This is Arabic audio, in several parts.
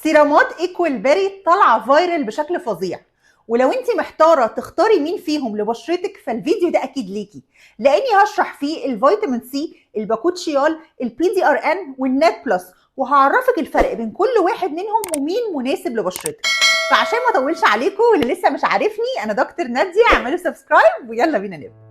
سيرامات ايكوال بيري طالعه فايرل بشكل فظيع، ولو انت محتاره تختاري مين فيهم لبشرتك فالفيديو ده اكيد ليكي، لاني هشرح فيه الفيتامين سي، الباكوتشيال، البي دي ار ان والنات بلس، وهعرفك الفرق بين كل واحد منهم ومين مناسب لبشرتك. فعشان ما اطولش عليكم واللي لسه مش عارفني، انا دكتور ناديه، اعملوا سبسكرايب ويلا بينا نبدا.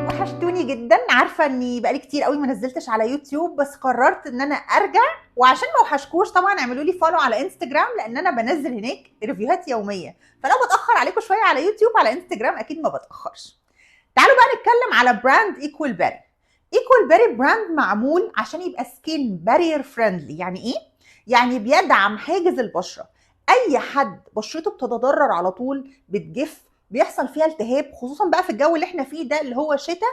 وحشتوني جدا، عارفه اني بقالي كتير قوي ما نزلتش على يوتيوب، بس قررت ان انا ارجع. وعشان ما اوحشكوش طبعا اعملوا لي فولو على انستجرام، لان انا بنزل هناك ريفيوهات يوميه، فلو بتاخر عليكم شويه على يوتيوب على انستجرام اكيد ما بتاخرش. تعالوا بقى نتكلم على براند ايكوال بيري. ايكوال بيري براند معمول عشان يبقى سكين بارير فريندلي. يعني ايه؟ يعني بيدعم حاجز البشره. اي حد بشرته بتتضرر على طول، بتجف، بيحصل فيها التهاب، خصوصا بقى في الجو اللي احنا فيه ده اللي هو شتاء.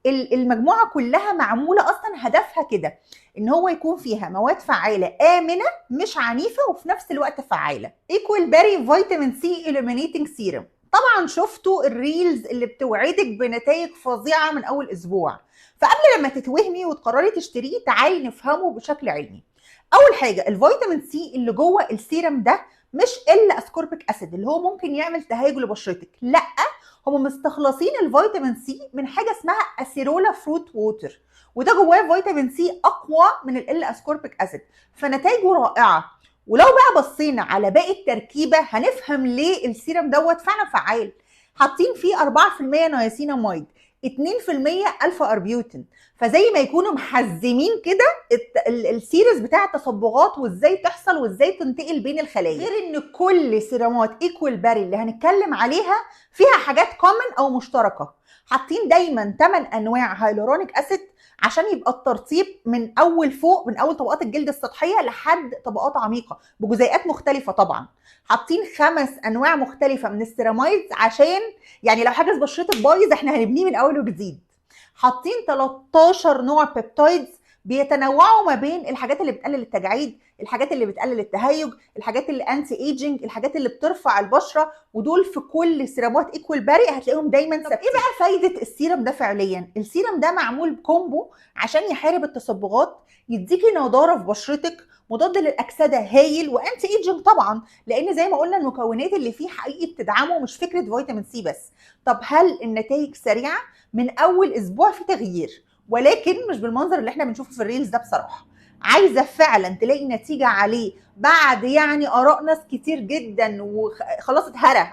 المجموعه كلها معموله اصلا هدفها كده، ان هو يكون فيها مواد فعاله امنه مش عنيفه وفي نفس الوقت فعاله. ايكوال بيري فيتامين سي الومينيتنج سيرم، طبعا شفتوا الريلز اللي بتوعدك بنتائج فظيعه من اول اسبوع، فقبل لما تتوهمي وتقرري تشتريه تعالي نفهمه بشكل علمي. اول حاجه، الفيتامين سي اللي جوه السيرم ده مش الا اسكوربيك اسيد اللي هو ممكن يعمل تهيج لبشرتك، لا، هم مستخلصين الفيتامين سي من حاجه اسمها اسيرولا فروت ووتر، وده جواه فيتامين سي اقوى من ال اسكوربيك اسيد، فنتائجه رائعه. ولو بقى بصينا على باقي التركيبه هنفهم ليه السيرم دوت فعلا فعال. حاطين فيه 4% نياسيناميد، 2% الفا اربيوتين، فزي ما يكونوا محزمين كده السيريز بتاع التصبغات وازاي تحصل وازاي تنتقل بين الخلايا. غير ان كل سيرامات ايكوال باري اللي هنتكلم عليها فيها حاجات كومن او مشتركه. حاطين دايما 8 انواع هايلورونيك اسيد عشان يبقى الترطيب من اول فوق، من اول طبقات الجلد السطحيه لحد طبقات عميقه بجزيئات مختلفه. طبعا حاطين 5 انواع مختلفه من السيرامايدز عشان يعني لو حاجز بشرتك بايظ احنا هنبنيه من اول وجديد. حاطين 13 نوع بيبتايدز بيتنوعوا ما بين الحاجات اللي بتقلل التجاعيد، الحاجات اللي بتقلل التهيج، الحاجات اللي انتي ايجينج، الحاجات اللي بترفع البشره، ودول في كل سيرامات ايكوال باري هتلاقيهم دايما ثابتين. ايه بقى فايده السيرم ده فعليا؟ السيرم ده معمول بكومبو عشان يحارب التصبغات، يديكي نضاره في بشرتك، مضاد للاكسده هايل، وانتي ايجينج طبعا، لان زي ما قلنا المكونات اللي فيه حقيقي بتدعمه، مش فكره فيتامين سي بس. طب هل النتائج سريعه؟ من اول اسبوع في تغيير، ولكن مش بالمنظر اللي احنا بنشوفه في الريلز ده. بصراحه عايزه فعلا تلاقي نتيجه عليه بعد يعني اراء ناس كتير جدا وخلاص اتهرى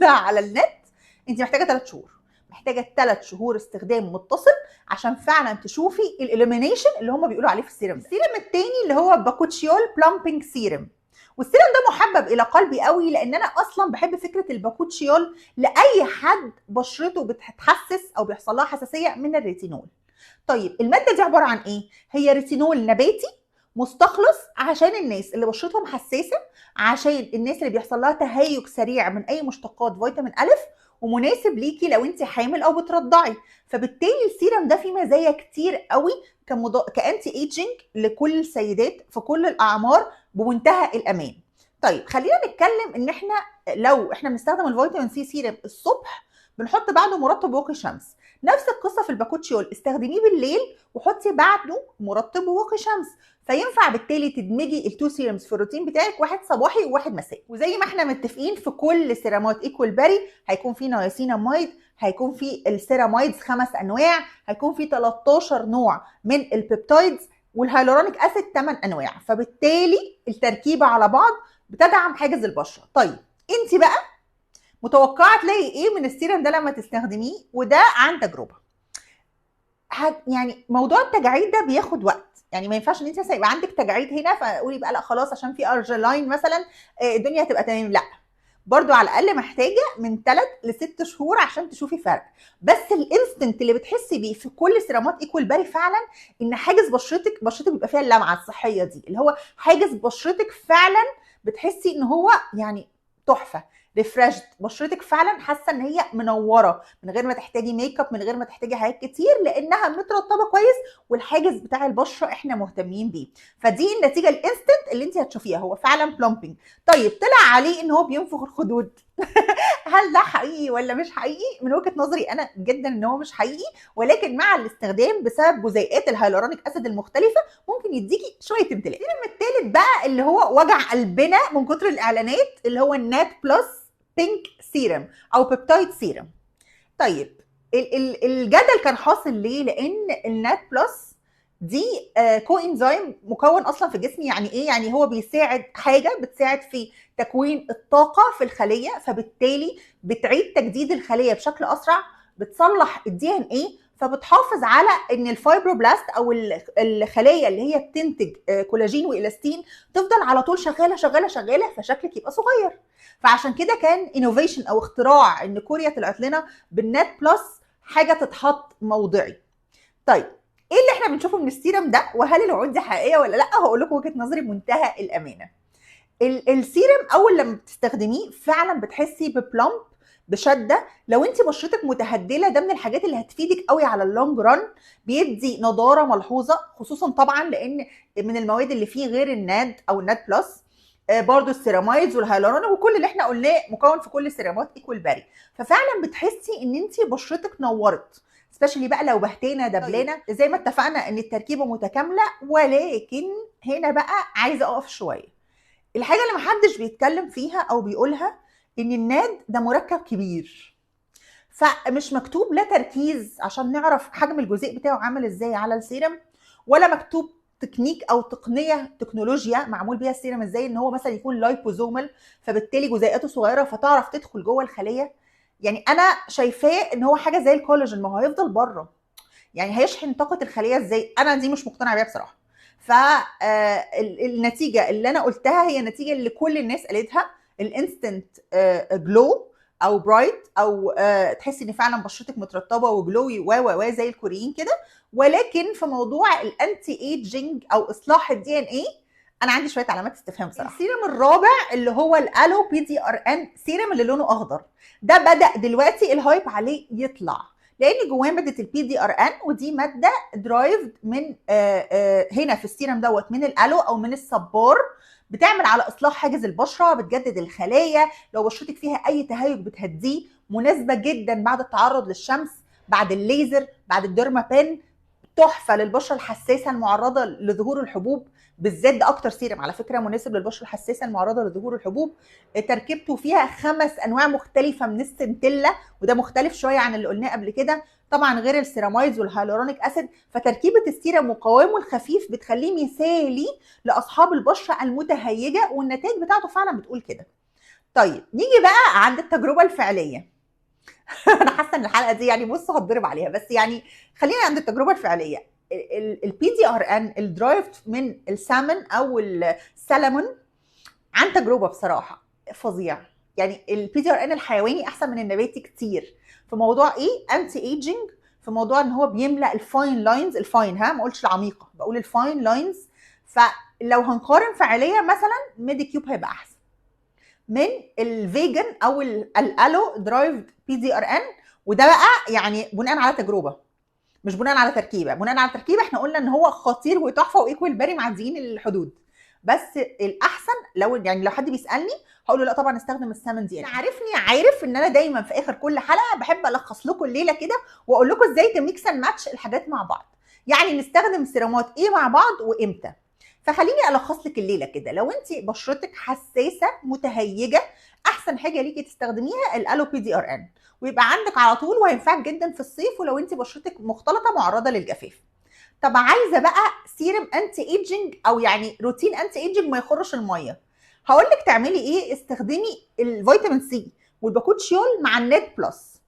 على النت، انت محتاجه 3 شهور، محتاجه 3 شهور استخدام متصل عشان فعلا تشوفي الاليمينيشن اللي هم بيقولوا عليه في السيرم. السيرم الثاني اللي هو باكوتشيول بلامبينج سيرم، والسيرم ده محبب الى قلبي قوي لان انا اصلا بحب فكره الباكوتشيول لاي حد بشرته بتتحسس او بيحصل لها حساسيه من الريتينول. طيب الماده دي عباره عن ايه؟ هي ريتينول نباتي مستخلص عشان الناس اللي بشرتهم حساسه، عشان الناس اللي بيحصل لها تهيج سريع من اي مشتقات فيتامين الف، ومناسب ليكي لو انت حامل او بترضعي. فبالتالي السيرم ده فيه مزايا كتير قوي كانتي ايجينج لكل السيدات في كل الاعمار بمنتهى الامان. طيب خلينا نتكلم ان احنا لو احنا بنستخدم الفيتامين سي سيرم الصبح بنحط بعده مرطب واقي شمس. نفس القصه في الباكوتشيول، استخدميه بالليل وحطي بعده مرطب وواقي شمس، فينفع بالتالي تدمجي التو سيرمز في الروتين بتاعك، واحد صباحي وواحد مسائي. وزي ما احنا متفقين في كل سيرامات ايكوال باري هيكون في نياسيناميد، هيكون في السيرامايدز 5 انواع، هيكون في 13 نوع من البيبتايدز، والهيالورونيك اسيد 8 انواع، فبالتالي التركيبه على بعض بتدعم حاجز البشره. طيب انت بقى متوقعه تلاقي ايه من السيرم ده لما تستخدميه؟ وده عن تجربه. يعني موضوع التجاعيد ده بياخد وقت، يعني ما ينفعش ان انت مثلا يبقى عندك تجاعيد هنا فقولي بقى لا خلاص عشان في ارجلاين مثلا الدنيا هتبقى تمام، لا، برضو على الاقل محتاجه من 3 ل 6 شهور عشان تشوفي فرق. بس الانستنت اللي بتحسي بيه في كل سيرامات ايكوال باري فعلا ان حاجز بشرتك بيبقى فيها اللمعه الصحيه دي، اللي هو حاجز بشرتك فعلا بتحسي ان هو يعني تحفه، ريفرشد، بشرتك فعلا حاسه ان هي منوره من غير ما تحتاجي ميك اب، من غير ما تحتاجي حاجات كتير، لانها مترطبه كويس والحاجز بتاع البشره احنا مهتمين بيه. فدي النتيجه الانستنت اللي انت هتشوفيها، هو فعلا بلومبينج. طيب طلع عليه ان هو بينفخ الخدود هل ده حقيقي ولا مش حقيقي؟ من وجهه نظري انا جدا ان هو مش حقيقي، ولكن مع الاستخدام بسبب جزيئات الهيالورونيك اسيد المختلفه ممكن يديكي شويه امتلاء. السيرم الثالث بقى اللي هو وجع قلبنا من كتر الاعلانات، اللي هو النات بلس بينك سيرم او بيبتايد سيرم. طيب الجدل كان حاصل ليه؟ لان النات بلس دي كو انزيم مكون اصلا في الجسم. يعني ايه؟ يعني هو بيساعد، حاجه بتساعد في تكوين الطاقه في الخليه، فبالتالي بتعيد تجديد الخليه بشكل اسرع، بتصلح الدي ان ايه، فبتحافظ على ان الفايبروبلاست او الخليه اللي هي بتنتج كولاجين والاستين تفضل على طول شغاله شغاله شغاله، فشكلك يبقى صغير. فعشان كده كان انوفيشن او اختراع ان كوريا طلعت لنا بالنات بلس حاجه تتحط موضعي. طيب ايه اللي احنا بنشوفه من السيرم ده، وهل الوعود دي حقيقيه ولا لا؟ هقول لكم وجهه نظري بمنتهى الامانه. السيرم اول لما بتستخدميه فعلا بتحسي ببلمب، بشده. لو انت بشرتك متهدله ده من الحاجات اللي هتفيدك قوي على اللونج ران، بيدي نضاره ملحوظه، خصوصا طبعا لان من المواد اللي فيه غير الناد او الناد بلس برضو السيرامايدز والهيالورون وكل اللي احنا قلناه مكون في كل السيرامات ايكوال باري. ففعلا بتحسي ان انت بشرتك نورت، سبيشالي بقى لو بهتانه دبلانه. زي ما اتفقنا ان التركيبه متكامله، ولكن هنا بقى عايزه اقف شويه. الحاجه اللي محدش بيتكلم فيها او بيقولها ان الناد ده مركب كبير، فمش مكتوب لا تركيز عشان نعرف حجم الجزيء بتاعه عامل ازاي على السيرم، ولا مكتوب تكنيك او تقنيه تكنولوجيا معمول بيها السيرم ازاي ان هو مثلا يكون لايبوزومال، فبالتالي جزيئاته صغيره فتعرف تدخل جوه الخليه. يعني انا شايفاه ان هو حاجه زي الكولاجين، ما هو هيفضل بره، يعني هيشحن طاقه الخليه ازاي؟ انا دي مش مقتنعه بيها بصراحه. فالنتيجه اللي انا قلتها هي النتيجه اللي كل الناس قالتها، الانستنت جلو او برايت، او تحسي ان فعلا بشرتك مترطبه وجلوي و زي الكوريين كده. ولكن في موضوع الانتي ايجينج او اصلاح الدي ان ايه، انا عندي شويه علامات استفهام بصراحه. السيرم الرابع اللي هو الالو بي دي ار ان سيرم اللي لونه اخضر، ده بدا دلوقتي الهايب عليه يطلع، لان جواه ماده البي دي ار ان، ودي ماده درايفد من هنا في السيرم دوت من الالو او من الصبار، بتعمل على اصلاح حاجز البشره، بتجدد الخلايا، لو بشرتك فيها اي تهيج بتهديه، مناسبه جدا بعد التعرض للشمس، بعد الليزر، بعد الديرما بين، تحفه للبشره الحساسه المعرضه لظهور الحبوب. بالذات ده اكتر سيرم على فكره مناسب للبشره الحساسه المعرضه لظهور الحبوب. تركيبته فيها 5 انواع مختلفه من السنتيلا، وده مختلف شويه عن اللي قلناه قبل كده، طبعا غير السيرامايدز والهيالورونيك اسيد. فتركيبه السيرم وقوامه الخفيف بتخليه مثالي لاصحاب البشره المتهيجه، والنتائج بتاعته فعلا بتقول كده. طيب نيجي بقى عند التجربه الفعليه. انا حاسه ان الحلقه دي يعني بص هتضرب عليها، بس يعني خلينا عند التجربه الفعليه. البي دي ار ان الدرايف من السالمون او السلمون، عن تجربه بصراحه فظيع. يعني البي دي ار ان الحيواني احسن من النباتي كتير في موضوع ايه؟ انتي ايجينج، في موضوع ان هو بيملا الفاين لاينز، الفاين ها ما قلتش العميقه، بقول الفاين لاينز. فلو هنقارن فعاليه مثلا ميديكيوب هيبقى احسن من الفيجن او الالو درايف بي دي ار ان. وده بقى يعني بناء على تجربه، مش بناء على تركيبه. بناء على تركيبه احنا قلنا ان هو خطير وتحفه وايكوال باري معديين الحدود، بس الاحسن لو يعني لو حد بيسالني هقول له لا طبعا استخدم السمن دي. عارفني عارف ان انا دايما في اخر كل حلقه بحب الخص لكم الليله كده واقول لكم ازاي تميكس اند ماتش الحاجات مع بعض، يعني نستخدم سيرامات ايه مع بعض وامتى. فخليني الخص لك الليله كده. لو انت بشرتك حساسه متهيجه، احسن حاجه ليكي تستخدميها الالو بي دي ار ان، ويبقى عندك على طول، وهينفعك جدا في الصيف ولو انت بشرتك مختلطه معرضه للجفاف. طب عايزه بقى سيرم انتي ايجينج او يعني روتين انتي ايجينج ما يخرش الميه، هقول لك تعملي ايه. استخدمي الفيتامين سي والباكوتشيول مع الناد بلس.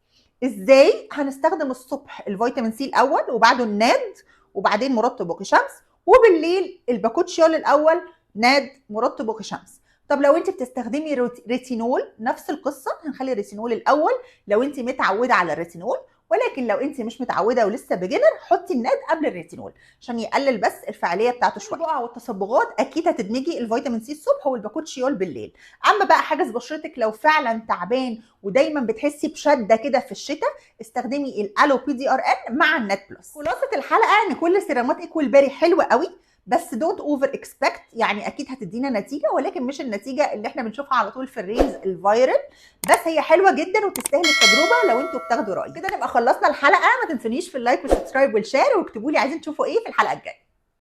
ازاي؟ هنستخدم الصبح الفيتامين سي الاول، وبعده الناد، وبعدين مرطب واقي شمس، وبالليل الباكوتشيول الاول ناد مرطب واقي شمس. طب لو انت بتستخدمي ريتينول نفس القصه، هنخلي الريتينول الاول لو انت متعوده على الريتينول، ولكن لو انت مش متعوده ولسه بيجنر حطي الناد قبل الريتينول عشان يقلل بس الفعاليه بتاعته شويه. البقع والتصبغات اكيد هتدمجي الفيتامين سي الصبح والباكوتشيول بالليل. اما بقى حاجز بشرتك لو فعلا تعبان ودايما بتحسي بشده كده في الشتاء، استخدمي الالو بي دي ار ان مع النات بلس. خلاصه الحلقه ان كل سيرامات ايكوال باري حلوه قوي، بس دونت اوفر اكسبكت، يعني اكيد هتدينا نتيجه ولكن مش النتيجه اللي احنا بنشوفها على طول في الريلز الفايرل، بس هي حلوه جدا وتستاهل التجربه لو انتوا بتاخدوا رايي. كده نبقى خلصنا الحلقه، ما تنسونيش في اللايك والسبسكرايب والشير، واكتبوا لي عايزين تشوفوا ايه في الحلقه الجايه.